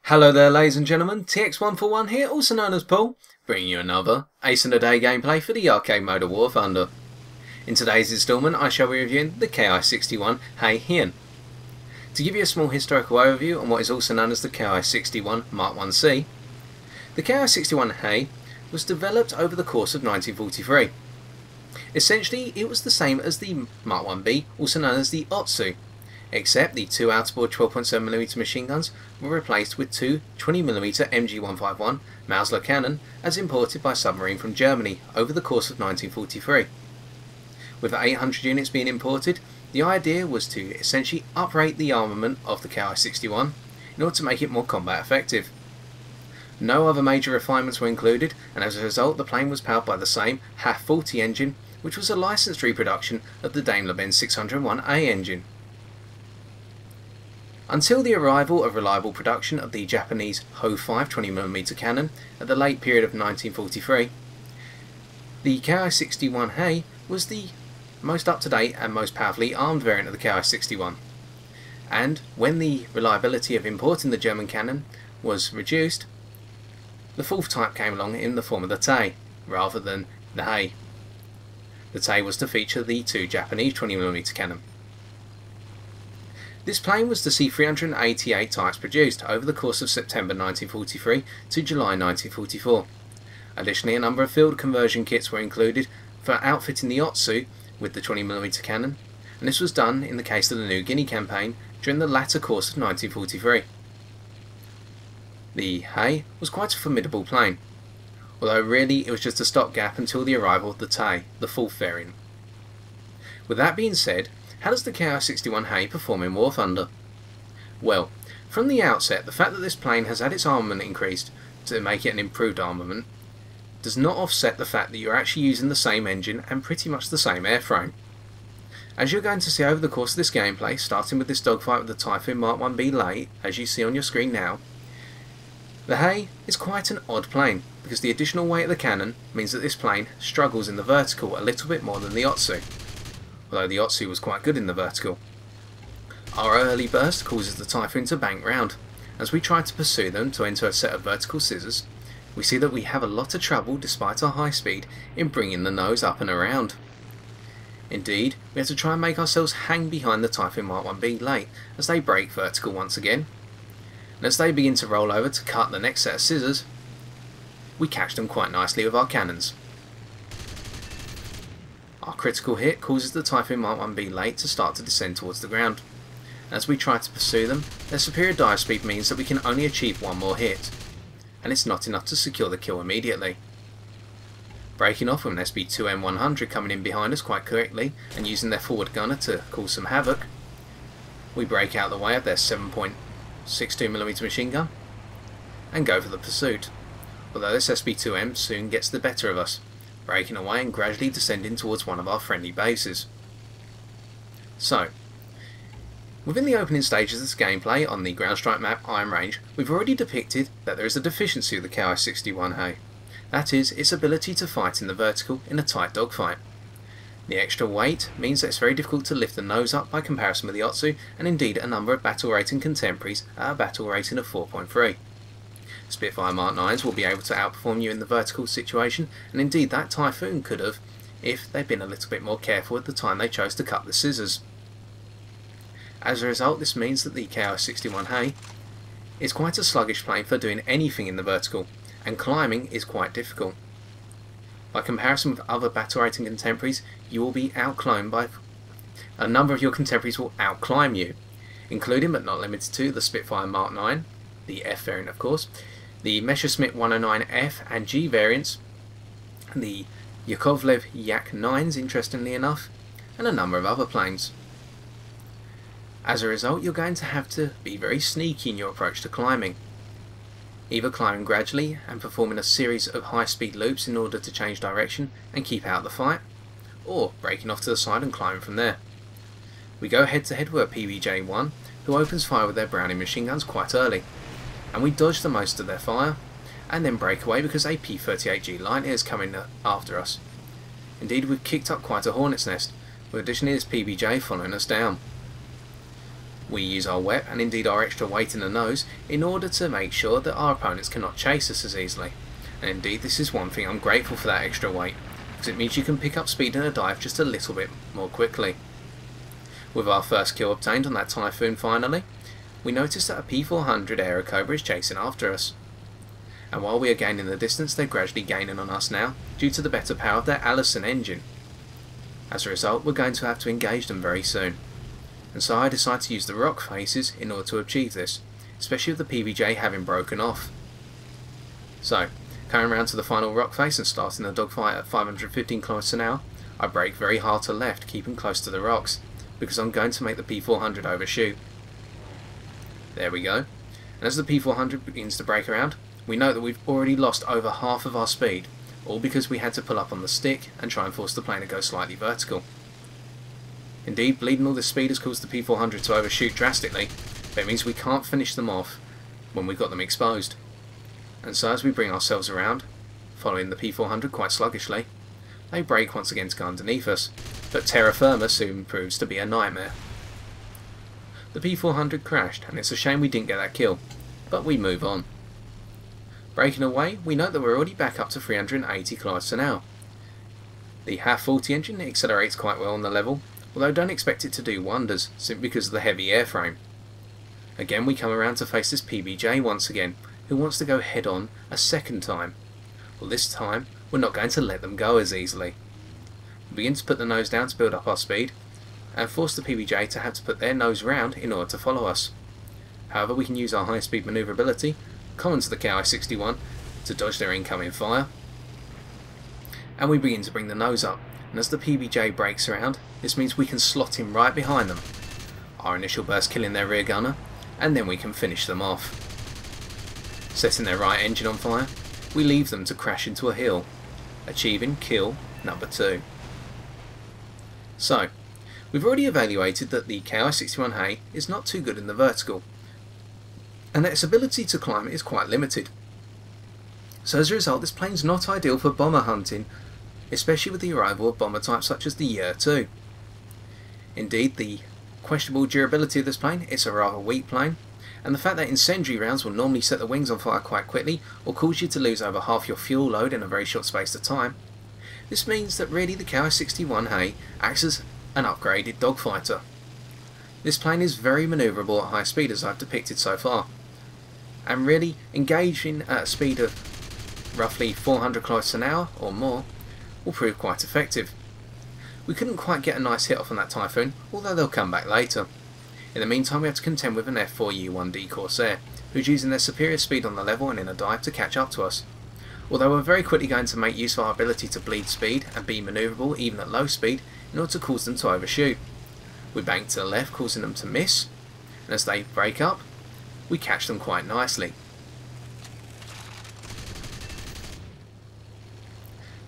Hello there ladies and gentlemen, TX141 here, also known as Paul, bringing you another Ace in the Day gameplay for the arcade mode of War Thunder. In today's instalment I shall be reviewing the Ki-61 Hei Hien. To give you a small historical overview on what is also known as the Ki-61 Mark 1C, the Ki-61 Hei was developed over the course of 1943. Essentially it was the same as the Mark 1B, also known as the Otsu, except the two outboard 12.7mm machine guns were replaced with two 20mm MG151 Mauser cannon as imported by submarine from Germany over the course of 1943. With 800 units being imported, the idea was to essentially uprate the armament of the Ki-61 in order to make it more combat effective. No other major refinements were included, and as a result the plane was powered by the same HAF-40 engine, which was a licensed reproduction of the Daimler-Benz 601A engine. Until the arrival of reliable production of the Japanese Ho-5 20mm cannon at the late period of 1943, the Ki-61 Hei was the most up-to-date and most powerfully armed variant of the Ki-61. And when the reliability of importing the German cannon was reduced, the fourth type came along in the form of the Tei, rather than the Hei. The Tei was to feature the two Japanese 20mm cannon. This plane was to see 388 types produced over the course of September 1943 to July 1944. Additionally, a number of field conversion kits were included for outfitting the Otsu with the 20mm cannon, and this was done in the case of the New Guinea campaign during the latter course of 1943. The Hei was quite a formidable plane, although really it was just a stopgap until the arrival of the Tei, the fourth variant. With that being said, how does the Ki-61 Hei perform in War Thunder? Well, from the outset, the fact that this plane has had its armament increased to make it an improved armament does not offset the fact that you're actually using the same engine and pretty much the same airframe. As you're going to see over the course of this gameplay, starting with this dogfight with the Typhoon Mark 1B late, as you see on your screen now, the Hei is quite an odd plane because the additional weight of the cannon means that this plane struggles in the vertical a little bit more than the Otsu, although the Otsu was quite good in the vertical. Our early burst causes the Typhoon to bank round. As we try to pursue them to enter a set of vertical scissors, we see that we have a lot of trouble despite our high speed in bringing the nose up and around. Indeed, we have to try and make ourselves hang behind the Typhoon Mark 1B late as they break vertical once again, and as they begin to roll over to cut the next set of scissors, we catch them quite nicely with our cannons. Our critical hit causes the Typhoon Mark 1B late to start to descend towards the ground. As we try to pursue them, their superior dive speed means that we can only achieve one more hit, and it's not enough to secure the kill immediately. Breaking off with an SB2M100 coming in behind us quite quickly and using their forward gunner to cause some havoc, we break out the way of their 7.62mm machine gun and go for the pursuit, although this SB2M soon gets the better of us, breaking away and gradually descending towards one of our friendly bases. So, within the opening stages of this gameplay on the ground strike map Iron Range, we've already depicted that there is a deficiency of the Ki-61 Hei, that is, its ability to fight in the vertical in a tight dogfight. The extra weight means that it's very difficult to lift the nose up by comparison with the Otsu, and indeed a number of battle rating contemporaries at a battle rating of 4.3. Spitfire Mark 9s will be able to outperform you in the vertical situation, and indeed that Typhoon could have if they'd been a little bit more careful at the time they chose to cut the scissors. As a result, this means that the Ki-61 Hei is quite a sluggish plane for doing anything in the vertical, and climbing is quite difficult. By comparison with other battle rating contemporaries, you will be outclimbed by a number of your contemporaries will outclimb you, including but not limited to the Spitfire Mark 9, the F variant of course, the Messerschmitt 109F and G variants, the Yakovlev Yak 9s interestingly enough, and a number of other planes. As a result, you're going to have to be very sneaky in your approach to climbing, either climbing gradually and performing a series of high-speed loops in order to change direction and keep out of the fight, or breaking off to the side and climbing from there. We go head to head with a PBJ-1 who opens fire with their Browning machine guns quite early, and we dodge the most of their fire and then break away because a P-38G Lighter is coming after us. Indeed, we've kicked up quite a hornet's nest, with additionally this PBJ following us down. We use our wet and indeed our extra weight in the nose in order to make sure that our opponents cannot chase us as easily, and indeed this is one thing I'm grateful for, that extra weight, because it means you can pick up speed in a dive just a little bit more quickly. With our first kill obtained on that Typhoon finally, we notice that a P-400 Aerocobra is chasing after us. And while we are gaining the distance, they're gradually gaining on us now, due to the better power of their Allison engine. As a result, we're going to have to engage them very soon. And so I decide to use the rock faces in order to achieve this, especially with the PBJ having broken off. So, coming around to the final rock face and starting the dogfight at 515 km an hour, I brake very hard to left, keeping close to the rocks, because I'm going to make the P-400 overshoot. There we go. And as the P-400 begins to brake around, we know that we've already lost over half of our speed, all because we had to pull up on the stick and try and force the plane to go slightly vertical. Indeed, bleeding all this speed has caused the P-400 to overshoot drastically, but it means we can't finish them off when we've got them exposed. And so as we bring ourselves around, following the P-400 quite sluggishly, they brake once again to go underneath us, but terra firma soon proves to be a nightmare. The P-400 crashed, and it's a shame we didn't get that kill, but we move on. Breaking away, we note that we're already back up to 380 km an hour. The HAF-40 engine accelerates quite well on the level, although don't expect it to do wonders, simply because of the heavy airframe. Again we come around to face this PBJ once again, who wants to go head on a second time. Well, this time, we're not going to let them go as easily. We begin to put the nose down to build up our speed, and force the PBJ to have to put their nose round in order to follow us. However, we can use our high speed manoeuvrability, common to the Ki-61, to dodge their incoming fire, and we begin to bring the nose up, and as the PBJ brakes around, this means we can slot in right behind them. Our initial burst killing their rear gunner, and then we can finish them off. Setting their right engine on fire, we leave them to crash into a hill, achieving kill number 2. So, we've already evaluated that the Ki-61 Hei is not too good in the vertical, and that its ability to climb is quite limited. So as a result, this plane's not ideal for bomber hunting, especially with the arrival of bomber types such as the Yer-2. Indeed, the questionable durability of this plane, it's a rather weak plane, and the fact that incendiary rounds will normally set the wings on fire quite quickly or cause you to lose over half your fuel load in a very short space of time. This means that really the Ki-61 Hei acts as an upgraded dogfighter. This plane is very manoeuvrable at high speed as I've depicted so far, and really engaging at a speed of roughly 400 km an hour or more will prove quite effective. We couldn't quite get a nice hit off on that Typhoon, although they'll come back later. In the meantime, we have to contend with an F-4U-1D Corsair, who's using their superior speed on the level and in a dive to catch up to us. Although we're very quickly going to make use of our ability to bleed speed and be manoeuvrable even at low speed in order to cause them to overshoot. We bank to the left, causing them to miss, and as they break up, we catch them quite nicely.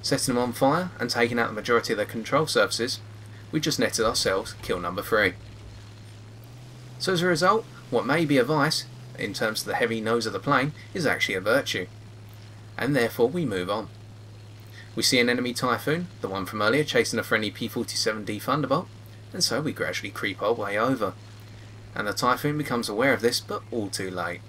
Setting them on fire and taking out the majority of their control surfaces, we just netted ourselves kill number 3. So as a result, what may be a vice, in terms of the heavy nose of the plane, is actually a virtue. And therefore we move on. We see an enemy Typhoon, the one from earlier, chasing a friendly P-47D Thunderbolt, and so we gradually creep our way over. And the Typhoon becomes aware of this, but all too late.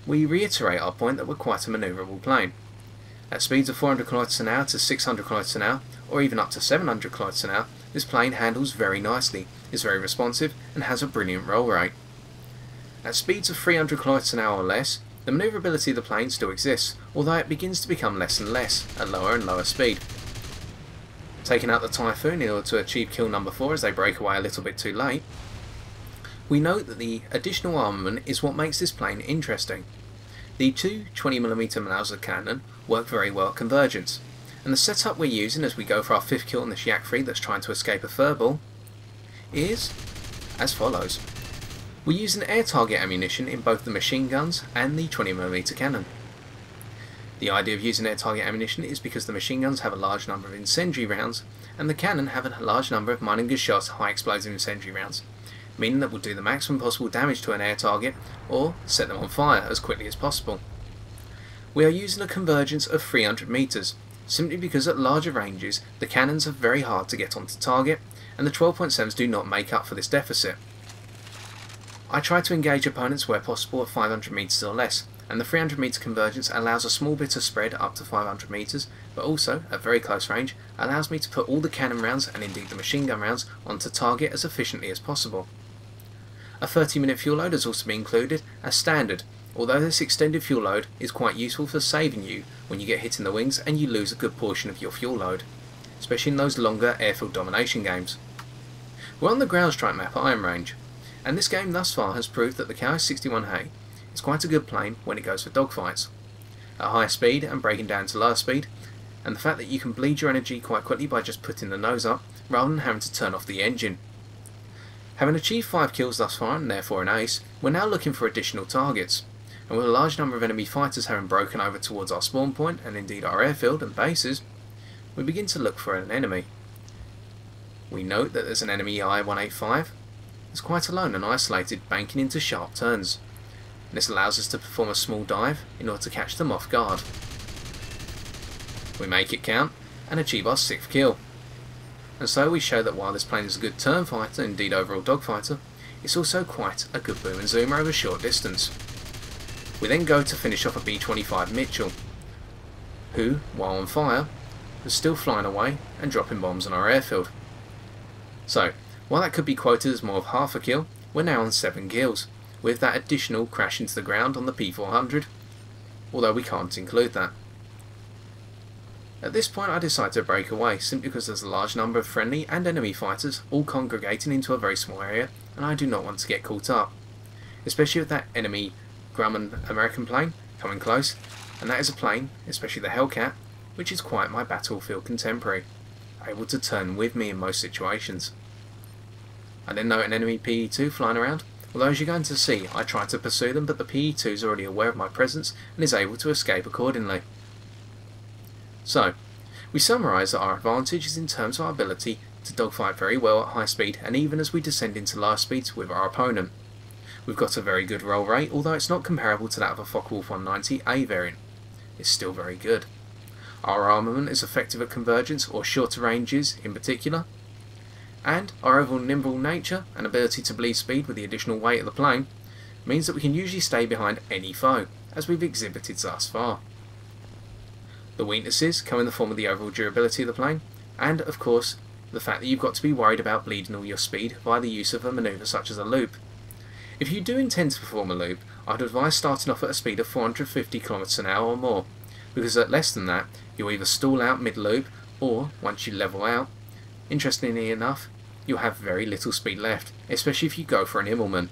We reiterate our point that we're quite a manoeuvrable plane. At speeds of 400 km an hour to 600 km an hour, or even up to 700 km an hour, this plane handles very nicely, is very responsive, and has a brilliant roll rate. At speeds of 300 km an hour or less, the manoeuvrability of the plane still exists, although it begins to become less and less at lower and lower speed. Taking out the Typhoon in order to achieve kill number 4 as they break away a little bit too late, we note that the additional armament is what makes this plane interesting. The two 20mm Mauser cannon work very well at Convergence, and the setup we're using as we go for our 5th kill on this Yak 3 that's trying to escape a furball is as follows. We use an air target ammunition in both the machine guns and the 20mm cannon. The idea of using air target ammunition is because the machine guns have a large number of incendiary rounds, and the cannon have a large number of mining good shots high explosive incendiary rounds, meaning that we'll do the maximum possible damage to an air target, or set them on fire as quickly as possible. We are using a convergence of 300 meters, simply because at larger ranges the cannons are very hard to get onto target, and the 12.7s do not make up for this deficit. I try to engage opponents where possible at 500 meters or less, and the 300 meter convergence allows a small bit of spread up to 500 meters, but also, at very close range, allows me to put all the cannon rounds, and indeed the machine gun rounds, onto target as efficiently as possible. A 30-minute fuel load has also been included as standard, although this extended fuel load is quite useful for saving you when you get hit in the wings and you lose a good portion of your fuel load, especially in those longer airfield domination games. We're on the ground strike map at Iron Range, and this game thus far has proved that the Ki-61 Hei is quite a good plane when it goes for dogfights. At high speed and breaking down to lower speed, and the fact that you can bleed your energy quite quickly by just putting the nose up rather than having to turn off the engine. Having achieved 5 kills thus far and therefore an ace, we're now looking for additional targets, and with a large number of enemy fighters having broken over towards our spawn point and indeed our airfield and bases, we begin to look for an enemy. We note that there's an enemy I-185. It's quite alone and isolated, banking into sharp turns. This allows us to perform a small dive in order to catch them off guard. We make it count and achieve our 6th kill. And so we show that while this plane is a good turn fighter, indeed overall dogfighter, it's also quite a good boom and zoomer over short distance. We then go to finish off a B-25 Mitchell, who, while on fire, was still flying away and dropping bombs on our airfield. So, while that could be quoted as more of half a kill, we're now on 7 kills, with that additional crash into the ground on the P400, although we can't include that. At this point I decide to break away, simply because there's a large number of friendly and enemy fighters all congregating into a very small area, and I do not want to get caught up, especially with that enemy Grumman American plane coming close, and that is a plane, especially the Hellcat, which is quite my battlefield contemporary, able to turn with me in most situations. I then note an enemy PE-2 flying around, although as you're going to see I try to pursue them, but the PE-2 is already aware of my presence and is able to escape accordingly. So, we summarise that our advantage is in terms of our ability to dogfight very well at high speed and even as we descend into lower speeds with our opponent. We've got a very good roll rate, although it's not comparable to that of a Focke-Wulf 190A variant. It's still very good. Our armament is effective at convergence or shorter ranges in particular, and our overall nimble nature and ability to bleed speed with the additional weight of the plane means that we can usually stay behind any foe, as we've exhibited thus far. The weaknesses come in the form of the overall durability of the plane, and of course the fact that you've got to be worried about bleeding all your speed via the use of a manoeuvre such as a loop. If you do intend to perform a loop, I'd advise starting off at a speed of 450 km an hour or more, because at less than that you'll either stall out mid-loop, or once you level out, interestingly enough, you'll have very little speed left, especially if you go for an immelman.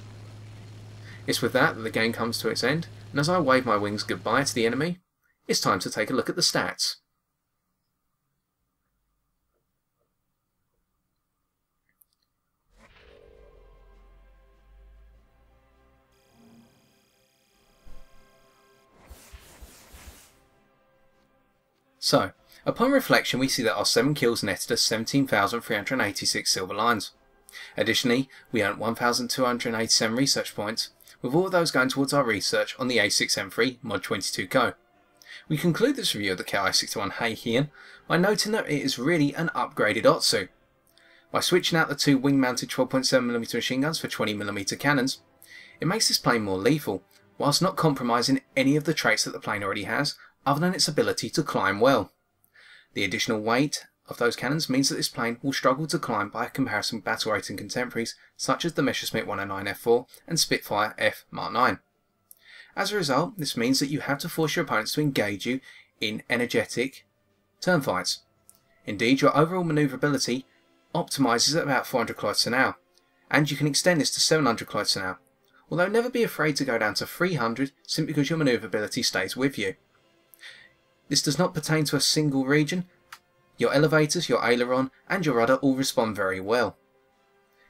It's with that the game comes to its end, and as I wave my wings goodbye to the enemy, it's time to take a look at the stats. So, upon reflection we see that our 7 kills netted us 17,386 silver lines. Additionally, we earned 1,287 research points, with all of those going towards our research on the A6M3 Mod 22 Co. We conclude this review of the Ki-61 Hei Hien by noting that it is really an upgraded Otsu. By switching out the 2 wing-mounted 12.7mm machine guns for 20mm cannons, it makes this plane more lethal, whilst not compromising any of the traits that the plane already has, other than its ability to climb well. The additional weight of those cannons means that this plane will struggle to climb by comparison with battle-rating contemporaries such as the Messerschmitt 109 F4 and Spitfire F Mark 9. As a result, this means that you have to force your opponents to engage you in energetic turn fights. Indeed, your overall manoeuvrability optimises at about 400 km an hour, and you can extend this to 700 km an hour, although never be afraid to go down to 300 simply because your manoeuvrability stays with you. This does not pertain to a single region. Your elevators, your aileron and your rudder all respond very well.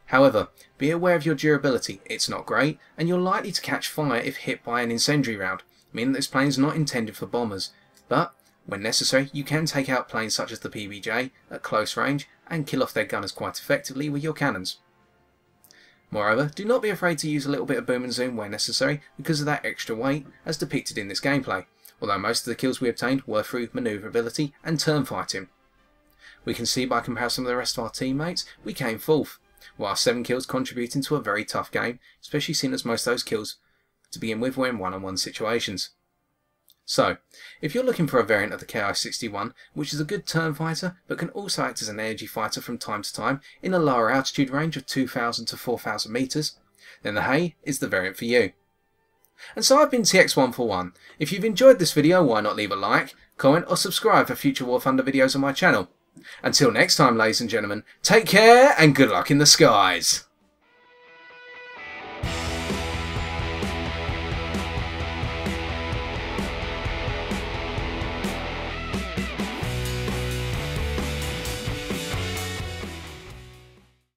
However, be aware of your durability, it's not great, and you're likely to catch fire if hit by an incendiary round, meaning that this plane is not intended for bombers, But when necessary, you can take out planes such as the PBJ at close range and kill off their gunners quite effectively with your cannons. Moreover, do not be afraid to use a little bit of boom and zoom where necessary because of that extra weight as depicted in this gameplay, although most of the kills we obtained were through manoeuvrability and turn fighting. We can see by comparison with the rest of our teammates, we came 4th, with our 7 kills contributing to a very tough game, especially seeing as most of those kills to begin with were in one-on-one situations. So, if you're looking for a variant of the Ki-61, which is a good turn fighter but can also act as an energy fighter from time to time in a lower altitude range of 2,000 to 4,000 metres, then the Hei is the variant for you. And so I've been TX141. If you've enjoyed this video, why not leave a like, comment or subscribe for future War Thunder videos on my channel. Until next time, ladies and gentlemen, take care and good luck in the skies!